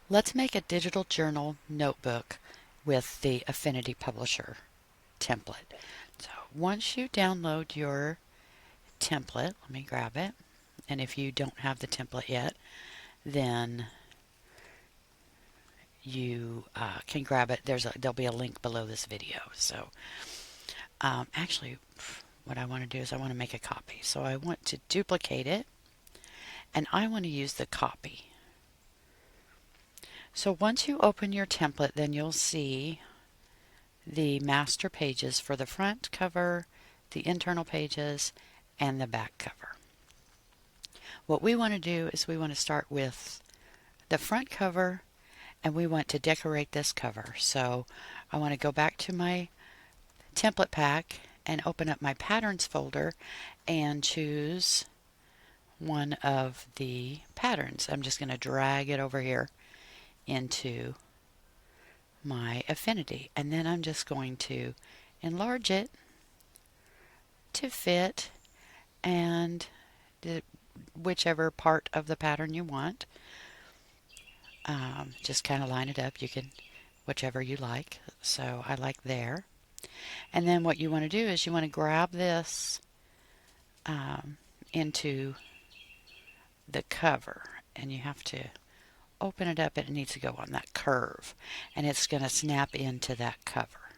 Let's make a digital journal notebook with the Affinity Publisher template. So once you download your template, let me grab it. And if you don't have the template yet, then you can grab it. There'll be a link below this video. So actually, what I want to do is I want to make a copy. So I want to duplicate it, and I want to use the copy. So once you open your template, then you'll see the master pages for the front cover, the internal pages, and the back cover. What we want to do is we want to start with the front cover, and we want to decorate this cover. So I want to go back to my template pack and open up my patterns folder and choose one of the patterns. I'm just going to drag it over here into my Affinity, and then I'm just going to enlarge it to fit and whichever part of the pattern you want. Just kind of line it up. You can whichever you like. So I like there. And then what you want to do is you want to grab this into the cover, and you have to open it up, and it needs to go on that curve, and it's going to snap into that cover.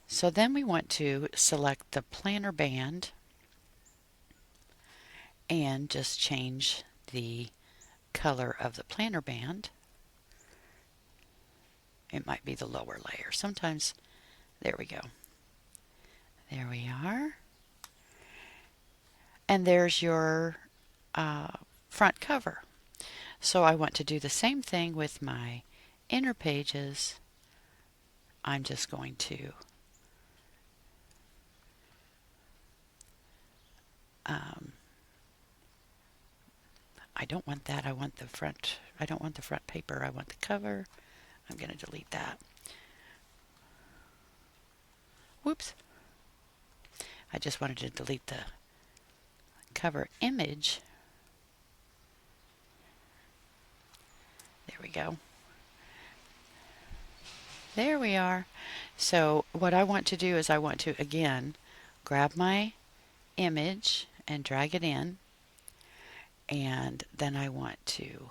So then we want to select the planner band and just change the color of the planner band. It might be the lower layer. Sometimes, there we go. There we are. And there's your front cover. So I want to do the same thing with my inner pages. I'm just going to I don't want that. I want the front. I don't want the front paper. I want the cover. I'm going to delete that. Whoops. I just wanted to delete the cover image. There we go. There we are. So what I want to do is I want to, again, grab my image and drag it in. And then I want to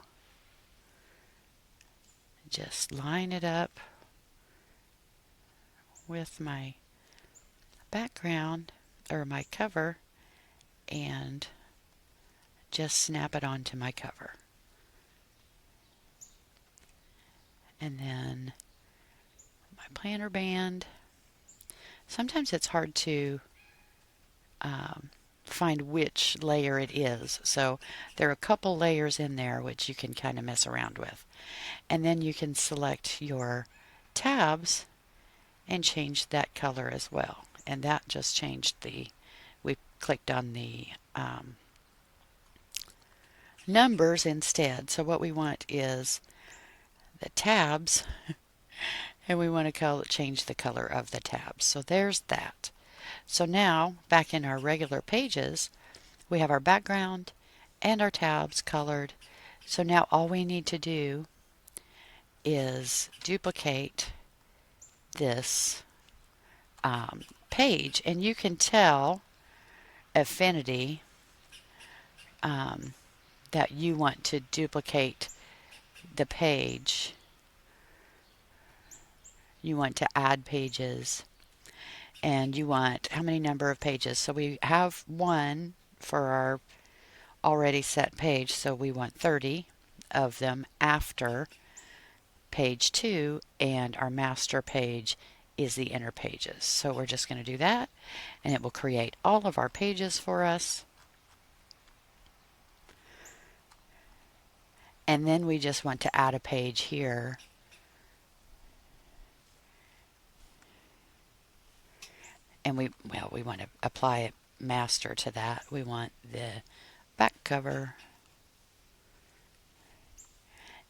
just line it up with my background or my cover and just snap it onto my cover. And then my planner band. Sometimes it's hard to find which layer it is. So there are a couple layers in there which you can kind of mess around with. And then you can select your tabs and change that color as well. And that just changed we clicked on the numbers instead. So what we want is the tabs and we want to change the color of the tabs. So there's that. So now back in our regular pages, we have our background and our tabs colored. So now all we need to do is duplicate this page, and you can tell Affinity that you want to duplicate the page. You want to add pages, and you want how many number of pages. So we have one for our already set page, so we want 30 of them after page 2, and our master page is the inner pages. So we're just going to do that, and it will create all of our pages for us. And then we just want to add a page here. And we want to apply a master to that. We want the back cover.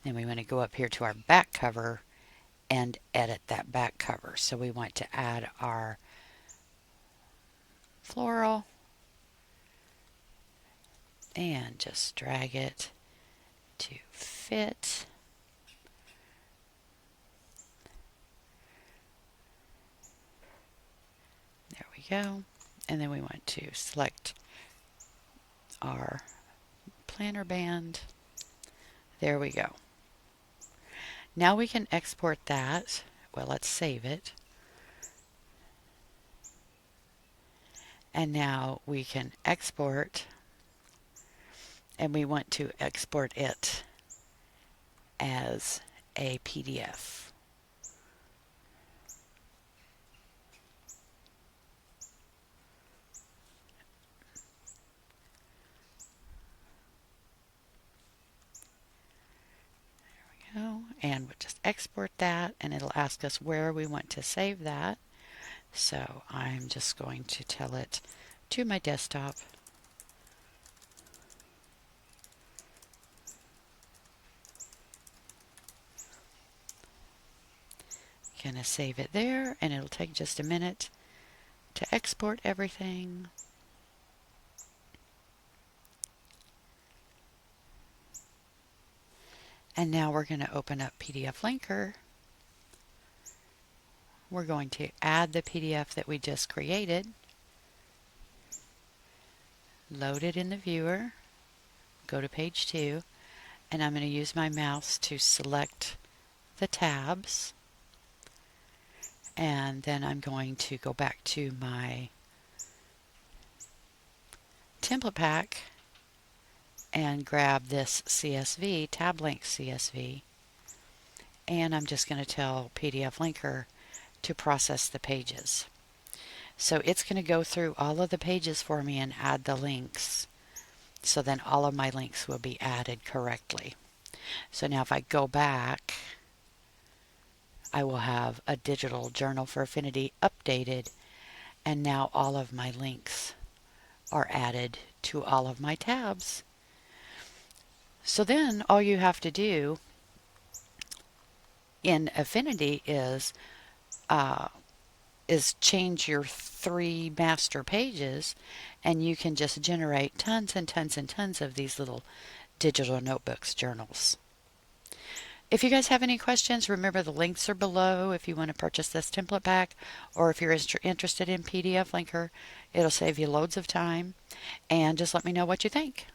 Then we want to go up here to our back cover and edit that back cover. So we want to add our floral and just drag it to fit. we go. And then we want to select our planner band. There we go. Now we can export that. Well, let's save it. And now we can export, and we want to export it as a PDF. And we'll just export that, and it'll ask us where we want to save that. So I'm just going to tell it to my desktop. Gonna save it there, and it'll take just a minute to export everything. And now we're going to open up PDF-Linkr. We're going to add the PDF that we just created, load it in the viewer, go to page 2, and I'm going to use my mouse to select the tabs, and then I'm going to go back to my template pack and grab this CSV, tab link CSV, and I'm just going to tell PDF-Linkr to process the pages. So it's going to go through all of the pages for me and add the links, so then all of my links will be added correctly. So now if I go back, I will have a digital journal for Affinity updated, and now all of my links are added to all of my tabs. So then all you have to do in Affinity is change your 3 master pages, and you can just generate tons and tons and tons of these little digital notebooks, journals. If you guys have any questions, remember the links are below if you want to purchase this template pack, or if you're interested in PDF-Linkr, it'll save you loads of time, and just let me know what you think.